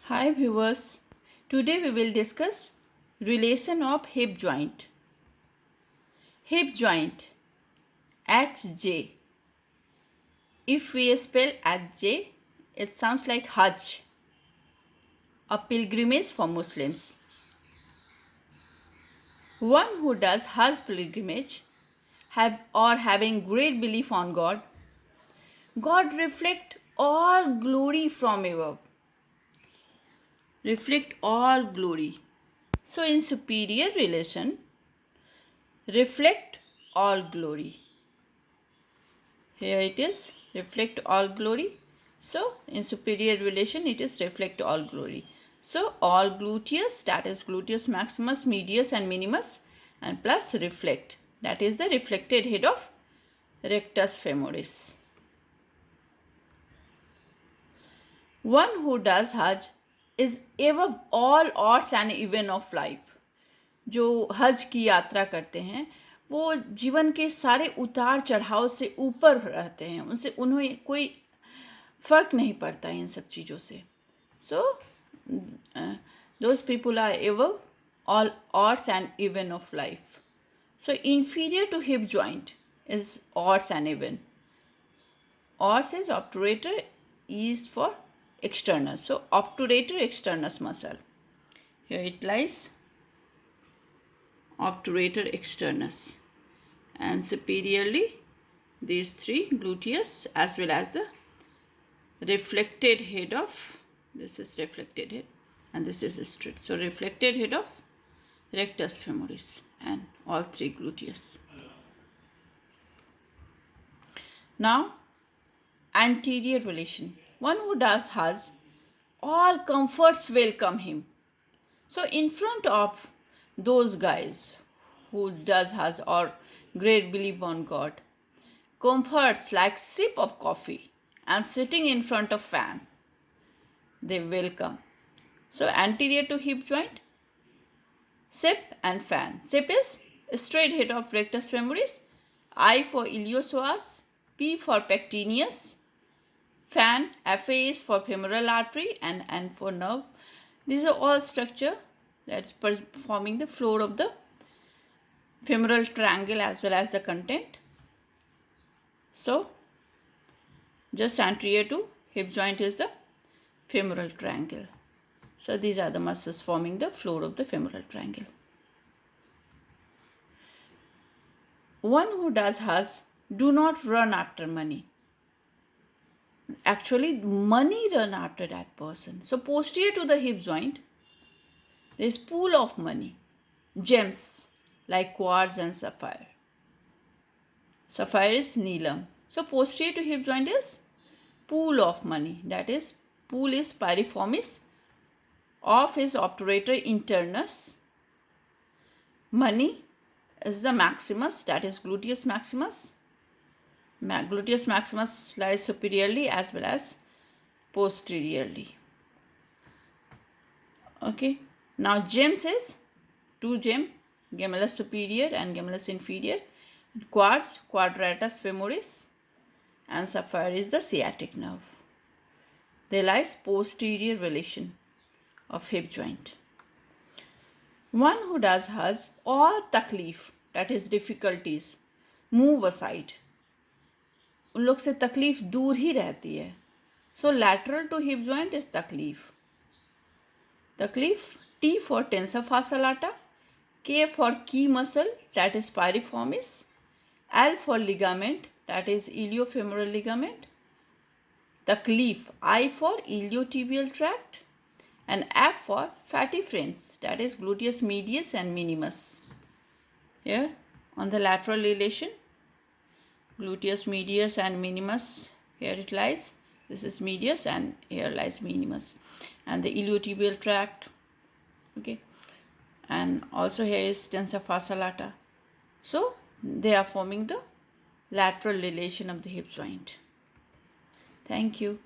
Hi viewers, today we will discuss relation of hip joint. Hip joint HJ. If we spell HJ, it sounds like Hajj, a pilgrimage for Muslims. One who does Hajj pilgrimage having great belief on God, God reflect all glory from above. Reflect all glory. So in superior relation, reflect all glory. Here it is reflect all glory. So in superior relation it is reflect all glory. So all gluteus, that is gluteus maximus, medius and minimus, and plus reflect, that is the reflected head of rectus femoris. One who does Hajj is above all odds and even of life. जो हज की यात्रा करते हैं वो जीवन के सारे उतार चढ़ाव से ऊपर रहते हैं, उनसे उन्हें कोई फ़र्क नहीं पड़ता इन सब चीज़ों से. So those people are above all odds and even of life. So inferior to hip joint is odds and even. Odds is obturator, is for externus. So obturator externus muscle. Here it lies obturator externus, and superiorly these three gluteus as well as the reflected head of, this is reflected head and this is straight, so reflected head of rectus femoris and all three gluteus. Now anterior relation, one who does Hajj, all comforts welcome him. So in front of those guys who does Hajj or great belief on God, comforts like sip of coffee and sitting in front of fan, they welcome. So anterior to hip joint, sip and fan. Sip is straight head of rectus femoris, I for iliopsoas, P for pectineus, fan, FA is for femoral artery and N for nerve. These are all structure that's forming the floor of the femoral triangle as well as the content. So just anterior to hip joint is the femoral triangle. So these are the muscles forming the floor of the femoral triangle. One who does Hajj do not run after money. Actually money run after that person. So posterior to the hip joint, there is pool of money, gems like quartz and sapphire. Sapphire is neelam. So posterior to hip joint is pool of money, that is pool is piriformis, of is obturator internus, money is the maximus, that is gluteus maximus. Gluteus maximus lies superiorly as well as posteriorly. Okay. Now gems is two gem, gemellus superior and gemellus inferior, quartz, quadratus femoris, and sapphire is the sciatic nerve. There lies posterior relation of hip joint. One who does Hajj, all taklif, that is difficulties, move aside. उन लोग से तकलीफ दूर ही रहती है. So lateral to hip joint is taklif. Taklif, T for tensor fascia lata, K for key muscle, that is piriformis, L for ligament, that is iliofemoral ligament, taklif, I for iliotibial tract, and F for fatty friends, that is gluteus medius and minimus. Here on the lateral relation, gluteus medius and minimus, here it lies, this is medius and here lies minimus, and the iliotibial tract. Okay, and also here is tensor fascia lata. So they are forming the lateral relation of the hip joint. Thank you.